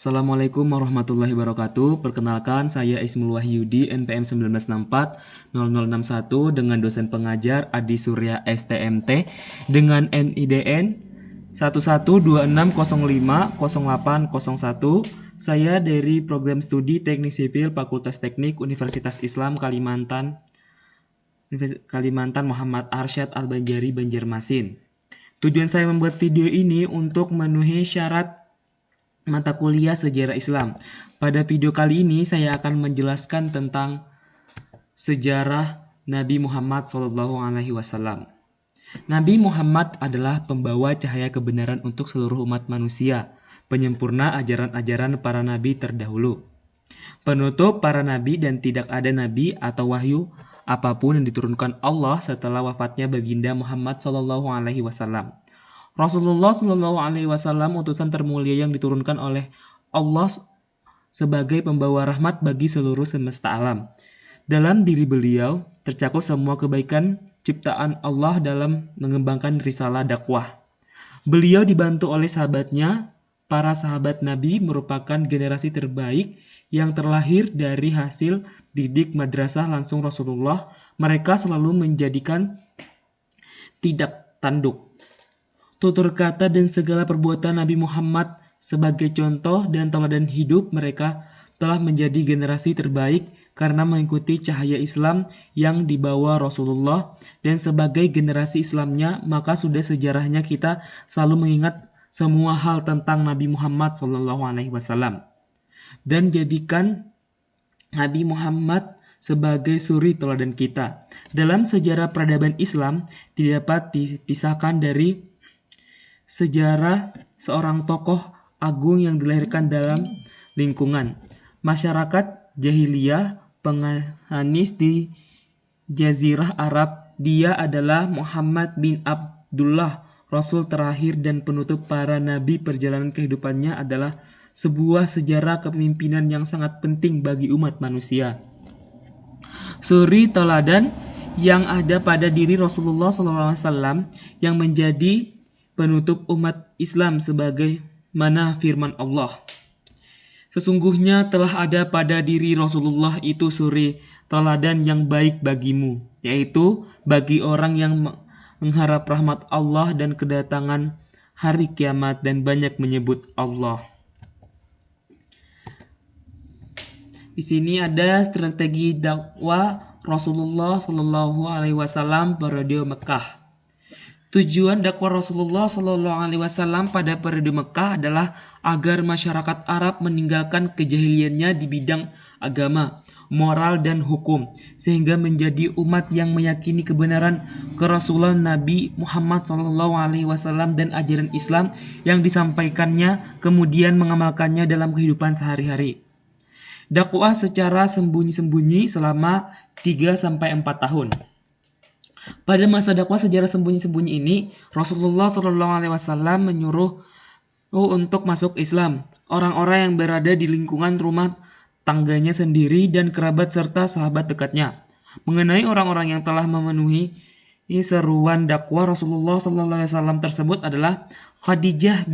Assalamualaikum warahmatullahi wabarakatuh. Perkenalkan, saya Ismul Wahyudi, NPM 1964-0061 dengan dosen pengajar Adi Surya STMT dengan NIDN 1126050801. Saya dari Program Studi Teknik Sipil Fakultas Teknik Universitas Islam Kalimantan Muhammad Arsyad Al-Banjari, Banjarmasin. Tujuan saya membuat video ini untuk memenuhi syarat mata kuliah sejarah Islam. Pada video kali ini saya akan menjelaskan tentang sejarah Nabi Muhammad SAW. Nabi Muhammad adalah pembawa cahaya kebenaran untuk seluruh umat manusia, penyempurna ajaran-ajaran para nabi terdahulu, penutup para nabi, dan tidak ada nabi atau wahyu apapun yang diturunkan Allah setelah wafatnya baginda Muhammad SAW. Rasulullah SAW utusan termulia yang diturunkan oleh Allah sebagai pembawa rahmat bagi seluruh semesta alam. Dalam diri beliau tercakup semua kebaikan ciptaan Allah dalam mengembangkan risalah dakwah. Beliau dibantu oleh sahabatnya. Para sahabat Nabi merupakan generasi terbaik yang terlahir dari hasil didik madrasah langsung Rasulullah. Mereka selalu menjadikan tidak tanduk, tutur kata, dan segala perbuatan Nabi Muhammad sebagai contoh dan teladan hidup. Mereka telah menjadi generasi terbaik karena mengikuti cahaya Islam yang dibawa Rasulullah, dan sebagai generasi Islamnya maka sudah sejarahnya kita selalu mengingat semua hal tentang Nabi Muhammad SAW dan jadikan Nabi Muhammad sebagai suri teladan kita. Dalam sejarah peradaban Islam tidak dapat dipisahkan dari sejarah seorang tokoh agung yang dilahirkan dalam lingkungan masyarakat jahiliyah penghanis di Jazirah Arab. Dia adalah Muhammad bin Abdullah, Rasul terakhir dan penutup para nabi. Perjalanan kehidupannya adalah sebuah sejarah kepemimpinan yang sangat penting bagi umat manusia. Suri teladan yang ada pada diri Rasulullah SAW yang menjadi penutup umat Islam sebagaimana firman Allah. Sesungguhnya telah ada pada diri Rasulullah itu suri teladan yang baik bagimu, yaitu bagi orang yang mengharap rahmat Allah dan kedatangan hari kiamat dan banyak menyebut Allah. Di sini ada strategi dakwah Rasulullah SAW periode Mekah. Tujuan dakwah Rasulullah SAW pada periode Mekah adalah agar masyarakat Arab meninggalkan kejahiliannya di bidang agama, moral, dan hukum, sehingga menjadi umat yang meyakini kebenaran kerasulan Nabi Muhammad SAW dan ajaran Islam yang disampaikannya, kemudian mengamalkannya dalam kehidupan sehari-hari. Dakwah secara sembunyi-sembunyi selama 3-4 tahun. Pada masa dakwah sejarah sembunyi-sembunyi ini, Rasulullah SAW menyuruh untuk masuk Islam orang-orang yang berada di lingkungan rumah tangganya sendiri dan kerabat serta sahabat dekatnya. Mengenai orang-orang yang telah memenuhi seruan dakwah Rasulullah SAW tersebut adalah Khadijah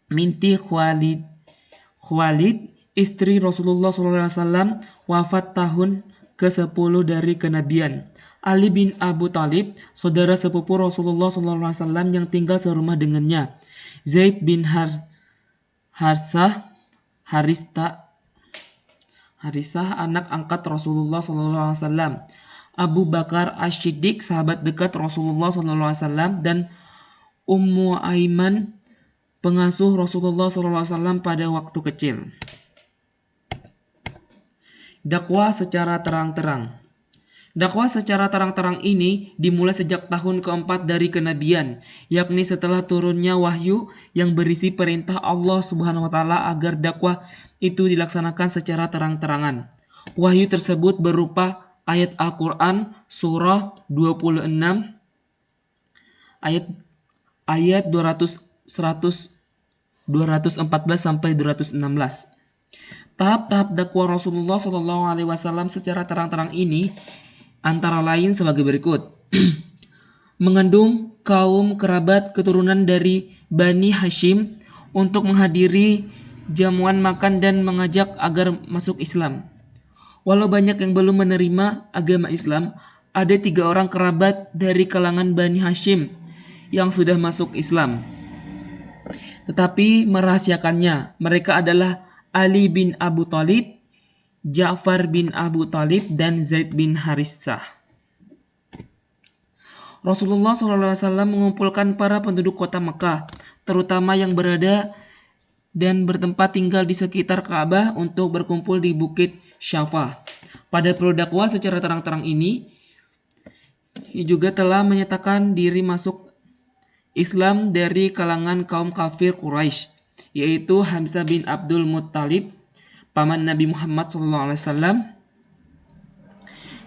binti Khuwailid, istri Rasulullah SAW, wafat tahun ke-10 dari kenabian. Ali bin Abu Talib, saudara sepupu Rasulullah SAW yang tinggal serumah dengannya. Zaid bin Harisah, anak angkat Rasulullah SAW. Abu Bakar Asy-Siddiq, sahabat dekat Rasulullah SAW, dan Ummu Aiman, pengasuh Rasulullah SAW pada waktu kecil. Dakwah secara terang-terang. Dakwah secara terang-terang ini dimulai sejak tahun keempat dari kenabian, yakni setelah turunnya wahyu yang berisi perintah Allah Subhanahu wa Ta'ala agar dakwah itu dilaksanakan secara terang-terangan. Wahyu tersebut berupa ayat Al-Quran surah 26 ayat 214 sampai 216. Tahap-tahap dakwah Rasulullah SAW secara terang-terang ini antara lain sebagai berikut. Mengandung kaum kerabat keturunan dari Bani Hashim untuk menghadiri jamuan makan dan mengajak agar masuk Islam. Walau banyak yang belum menerima agama Islam, ada 3 orang kerabat dari kalangan Bani Hashim yang sudah masuk Islam, tetapi merahasiakannya. Mereka adalah Ali bin Abu Thalib, Ja'far bin Abu Thalib, dan Zaid bin Harithah. Rasulullah SAW mengumpulkan para penduduk kota Mekah, terutama yang berada dan bertempat tinggal di sekitar Ka'bah untuk berkumpul di Bukit Syafa. Pada berdakwah secara terang-terang ini, ia juga telah menyatakan diri masuk Islam dari kalangan kaum kafir Quraisy, yaitu Hamzah bin Abdul Muttalib, paman Nabi Muhammad SAW,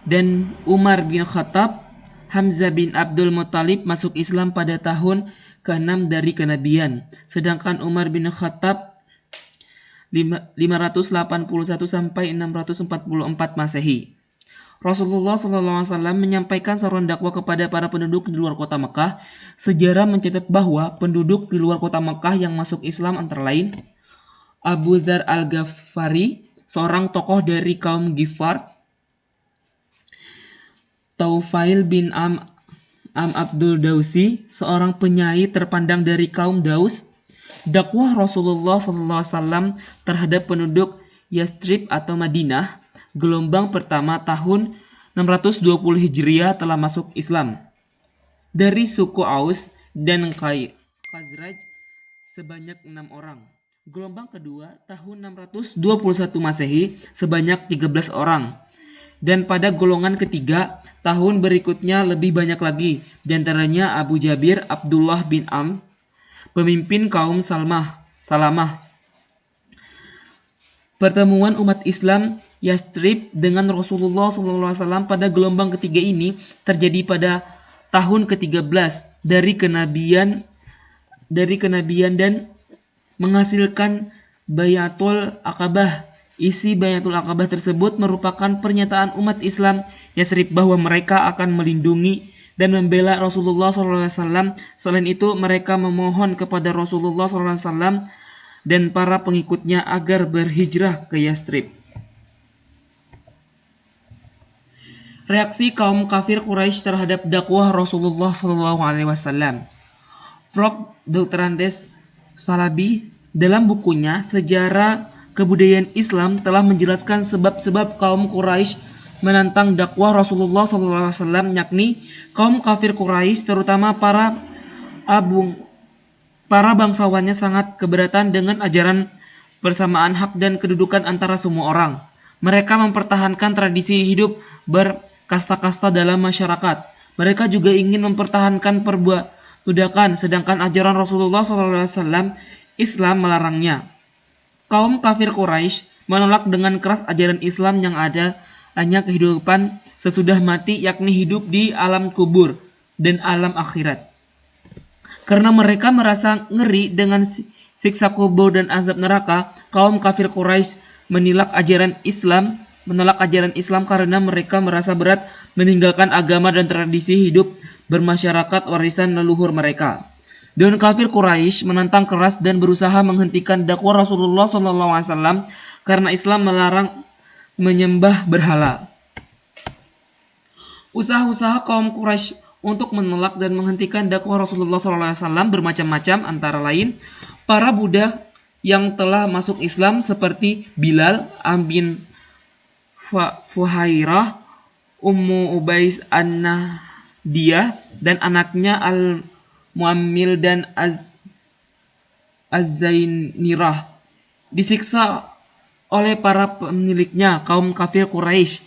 dan Umar bin Khattab. Hamzah bin Abdul Muttalib masuk Islam pada tahun ke-6 dari kenabian, sedangkan Umar bin Khattab 581 sampai 644 Masehi. Rasulullah SAW menyampaikan seruan dakwah kepada para penduduk di luar kota Mekah. Sejarah mencatat bahwa penduduk di luar kota Mekah yang masuk Islam antara lain Abu Dzar al-Ghafari, seorang tokoh dari kaum Ghifar, Taufail bin Am Abdul Dausi, seorang penyair terpandang dari kaum Daus. Dakwah Rasulullah SAW terhadap penduduk Yastrib atau Madinah, gelombang pertama tahun 620 Hijriah telah masuk Islam. Dari suku Aus dan Khazraj sebanyak 6 orang. Gelombang kedua tahun 621 Masehi sebanyak 13 orang. Dan pada golongan ketiga, tahun berikutnya lebih banyak lagi, diantaranya Abu Jabir Abdullah bin Am, pemimpin kaum Salamah. Pertemuan umat Islam Yastrib dengan Rasulullah SAW pada gelombang ketiga ini terjadi pada tahun ke-13 dari kenabian dan menghasilkan Bayatul Aqabah. Isi Bayatul Aqabah tersebut merupakan pernyataan umat Islam Yatsrib bahwa mereka akan melindungi dan membela Rasulullah SAW. Selain itu, mereka memohon kepada Rasulullah SAW dan para pengikutnya agar berhijrah ke Yatsrib. Reaksi kaum kafir Quraisy terhadap dakwah Rasulullah SAW. Frog Doutrandes Salabi dalam bukunya Sejarah Kebudayaan Islam telah menjelaskan sebab-sebab kaum Quraisy menantang dakwah Rasulullah SAW, yakni kaum kafir Quraisy, terutama para bangsawannya sangat keberatan dengan ajaran persamaan hak dan kedudukan antara semua orang. Mereka mempertahankan tradisi hidup berkasta-kasta dalam masyarakat. Mereka juga ingin mempertahankan perbudakan, sedangkan ajaran Rasulullah SAW Islam melarangnya. Kaum kafir Quraisy menolak dengan keras ajaran Islam yang ada hanya kehidupan sesudah mati, yakni hidup di alam kubur dan alam akhirat. Karena mereka merasa ngeri dengan siksa kubur dan azab neraka, kaum kafir Quraisy menolak ajaran Islam karena mereka merasa berat meninggalkan agama dan tradisi hidup bermasyarakat warisan leluhur mereka. Dan kafir Quraisy menantang keras dan berusaha menghentikan dakwah Rasulullah SAW karena Islam melarang menyembah berhala. Usaha-usaha kaum Quraisy untuk menolak dan menghentikan dakwah Rasulullah SAW bermacam-macam, antara lain para budak yang telah masuk Islam seperti Bilal, bin Fuhairah, Ummu Ubais an-Nahdiyah, dan anaknya Al-Muammil dan Az-Zainirah disiksa oleh para pemiliknya, kaum kafir Quraisy,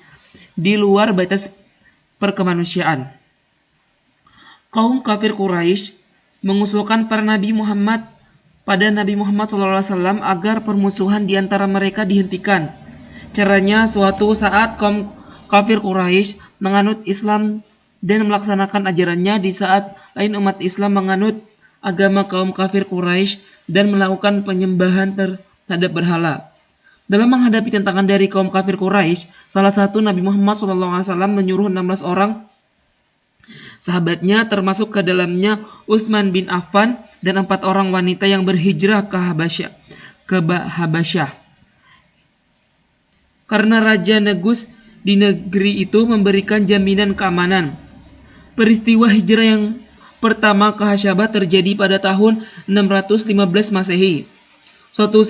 di luar batas perkemanusiaan. Kaum kafir Quraisy mengusulkan para Nabi Muhammad SAW agar permusuhan di antara mereka dihentikan. Caranya, suatu saat kaum kafir Quraisy menganut Islam dan melaksanakan ajarannya, di saat lain umat Islam menganut agama kaum kafir Quraisy dan melakukan penyembahan terhadap berhala. Dalam menghadapi tantangan dari kaum kafir Quraisy, salah satu Nabi Muhammad SAW menyuruh 16 orang sahabatnya, termasuk ke dalamnya Utsman bin Affan, dan 4 orang wanita yang berhijrah ke ke Habasyah. Karena Raja Negus di negeri itu memberikan jaminan keamanan. Peristiwa hijrah yang pertama ke Hasyabah terjadi pada tahun 615 Masehi. Suatu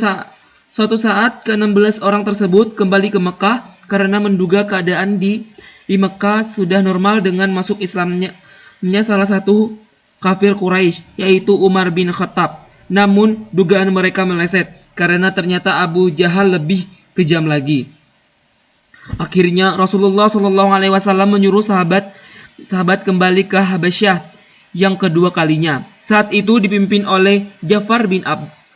saat ke-16 orang tersebut kembali ke Mekah karena menduga keadaan di Mekah sudah normal dengan masuk Islamnya salah satu kafir Quraisy, yaitu Umar bin Khattab. Namun dugaan mereka meleset karena ternyata Abu Jahal lebih kejam lagi. Akhirnya Rasulullah SAW menyuruh sahabat kembali ke Habasyah yang kedua kalinya. Saat itu dipimpin oleh Ja'far bin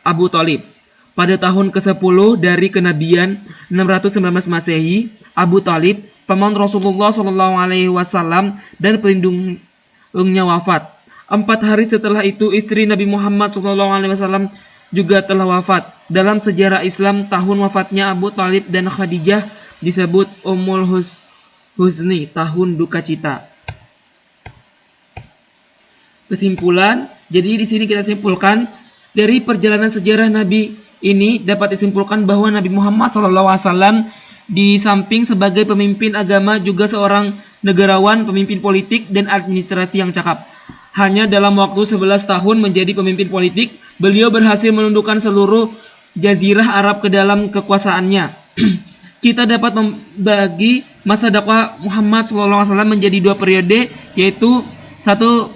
Abu Thalib. Pada tahun ke-10 dari kenabian 619 Masehi, Abu Thalib, paman Rasulullah SAW dan pelindungnya wafat. 4 hari setelah itu istri Nabi Muhammad SAW juga telah wafat. Dalam sejarah Islam, tahun wafatnya Abu Thalib dan Khadijah disebut Ummul Huzni, tahun duka cita. Kesimpulan, jadi di sini kita simpulkan dari perjalanan sejarah Nabi ini dapat disimpulkan bahwa Nabi Muhammad SAW di samping sebagai pemimpin agama juga seorang negarawan, pemimpin politik dan administrasi yang cakap. Hanya dalam waktu 11 tahun menjadi pemimpin politik, beliau berhasil menundukkan seluruh jazirah Arab ke dalam kekuasaannya. Kita dapat membagi masa dakwah Muhammad SAW menjadi 2 periode, yaitu satu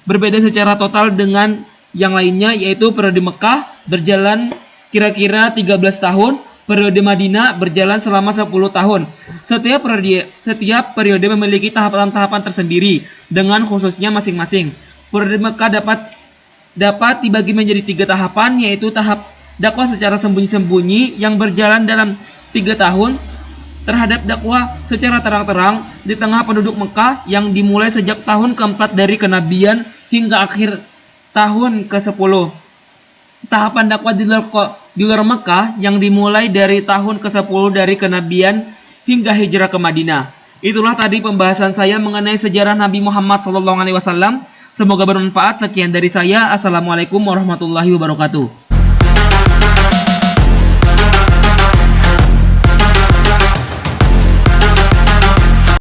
berbeda secara total dengan yang lainnya, yaitu periode Mekah berjalan kira-kira 13 tahun, periode Madinah berjalan selama 10 tahun. Setiap periode memiliki tahapan-tahapan tersendiri dengan khususnya masing-masing. Periode Mekah dapat dibagi menjadi 3 tahapan, yaitu tahap dakwah secara sembunyi-sembunyi yang berjalan dalam 3 tahun, terhadap dakwah secara terang-terang di tengah penduduk Mekah yang dimulai sejak tahun ke-4 dari kenabian hingga akhir tahun ke-10. Tahapan dakwah di luar Mekah yang dimulai dari tahun ke-10 dari kenabian hingga hijrah ke Madinah. Itulah tadi pembahasan saya mengenai sejarah Nabi Muhammad SAW. Semoga bermanfaat. Sekian dari saya. Assalamualaikum warahmatullahi wabarakatuh.